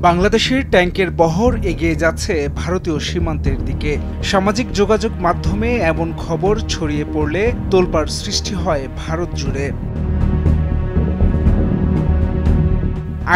বাংলাদেশের ট্যাঙ্কের বহর এগিয়ে যাচ্ছে ভারতীয় সীমান্তের দিকে। সামাজিক যোগাযোগ মাধ্যমে এমন খবর ছড়িয়ে পড়লে তোলপাড় সৃষ্টি হয় ভারত জুড়ে।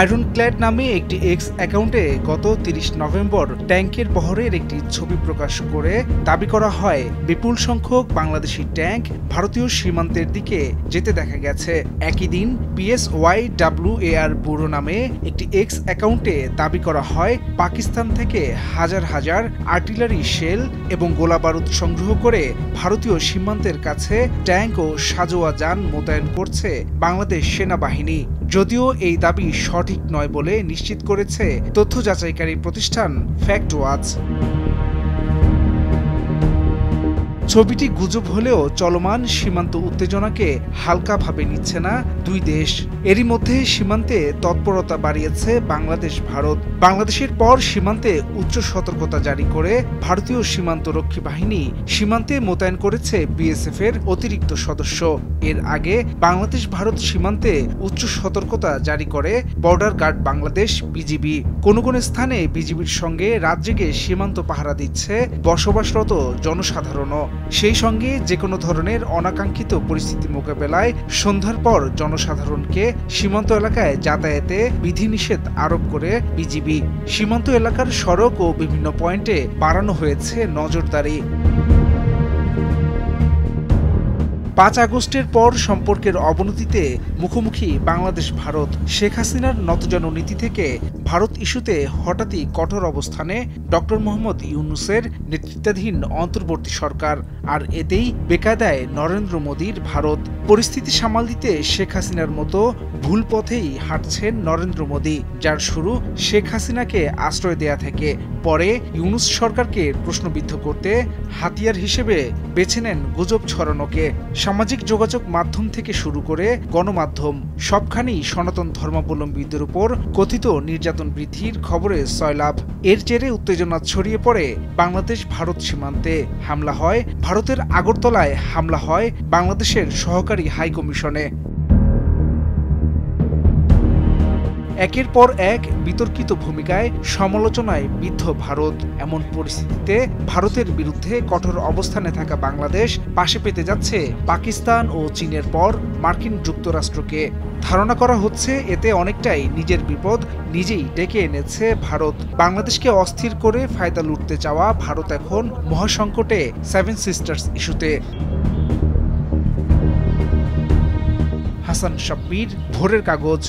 আয়রনক্ল্যাড নামে একটি এক্স অ্যাকাউন্টে গত ৩০ নভেম্বর ট্যাঙ্কের বহরের একটি ছবি প্রকাশ করে দাবি করা হয় বিপুল সংখ্যক বাংলাদেশি ট্যাঙ্ক ভারতীয় সীমান্তের দিকে যেতে দেখা গেছে। একই দিন PSYWAR ব্যুরো নামে একটি এক্স অ্যাকাউন্টে দাবি করা হয় পাকিস্তান থেকে হাজার হাজার আর্টিলারি শেল এবং গোলাবারুদ সংগ্রহ করে ভারতীয় সীমান্তের কাছে ট্যাঙ্ক ও সাঁজোয়া যান মোতায়েন করছে বাংলাদেশ সেনাবাহিনী। যদিও এই দাবি সঠিক নয় বলে নিশ্চিত করেছে তথ্য যাচাইকারী প্রতিষ্ঠান ফ্যাক্ট ওয়াচ। ছবিটি গুজব হলেও চলমান সীমান্ত উত্তেজনাকে হালকাভাবে নিচ্ছে না দুই দেশ। এরই মধ্যে সীমান্তে তৎপরতা বাড়িয়েছে বাংলাদেশ ভারত। বাংলাদেশের পর সীমান্তে উচ্চ সতর্কতা জারি করে ভারতীয় সীমান্ত রক্ষী বাহিনী সীমান্তে মোতায়েন করেছে BSF এর অতিরিক্ত সদস্য। এর আগে বাংলাদেশ ভারত সীমান্তে উচ্চ সতর্কতা জারি করে বর্ডার গার্ড বাংলাদেশ BGB। কোনো কোনো স্থানে বিজিবির সঙ্গে রাত জেগে সীমান্ত পাহারা দিচ্ছে বসবাসরত জনসাধারণও। সেই সঙ্গে যে কোনো ধরনের অনাকাঙ্ক্ষিত পরিস্থিতি মোকাবেলায় সন্ধ্যার পর জনসাধারণকে সীমান্ত এলাকায় যাতায়াতে বিধিনিষেধ আরোপ করে বিজিবি। সীমান্ত এলাকার সড়ক ও বিভিন্ন পয়েন্টে বাড়ানো হয়েছে নজরদারি। ৫ আগস্টের পর সম্পর্কের অবনতিতে মুখোমুখি বাংলাদেশ ভারত। শেখ হাসিনার নতজানু নীতি থেকে ভারত ইস্যুতে হঠাৎই কঠোর অবস্থানে ডক্টর মোহাম্মদ ইউনূসের নেতৃত্বাধীন অন্তর্বর্তী সরকার, আর এতেই বেকায়দায় নরেন্দ্র মোদীর ভারত। পরিস্থিতি সামাল দিতে শেখ হাসিনার মতো ভুল পথেই হাঁটছেন নরেন্দ্র মোদী, যার শুরু শেখ হাসিনাকে আশ্রয় দেয়া থেকে। পরে ইউনূস সরকারকে প্রশ্নবিদ্ধ করতে হাতিয়ার হিসেবে বেছে নেন গুজব ছড়ানোকে। সামাজিক যোগাযোগ মাধ্যম থেকে শুরু করে গণমাধ্যম সবখানেই সনাতন ধর্মাবলম্বীদের উপর কথিত নির্যাতন বৃদ্ধির খবরে সয়লাভ। এর জেরে উত্তেজনা ছড়িয়ে পড়ে বাংলাদেশ ভারত সীমান্তে। হামলা হয় ভারতের আগরতলায়, হামলা হয় বাংলাদেশের সহকারী হাইকমিশনে। একের পর এক বিতর্কিত ভূমিকায় সমালোচনায় বিদ্ধ ভারত। এমন পরিস্থিতিতে ভারতের বিরুদ্ধে কঠোর অবস্থানে থাকা বাংলাদেশ পাশে পেতে যাচ্ছে পাকিস্তান ও চীনের পর মার্কিন যুক্তরাষ্ট্রকে। ধারণা করা হচ্ছে এতে অনেকটাই নিজের বিপদ নিজেই ডেকে এনেছে ভারত। বাংলাদেশকে অস্থির করে ফায়দা লুটতে চাওয়া ভারত এখন মহাসংকটে সেভেন সিস্টার্স ইস্যুতে। হাসান শাব্বির, ভোরের কাগজ।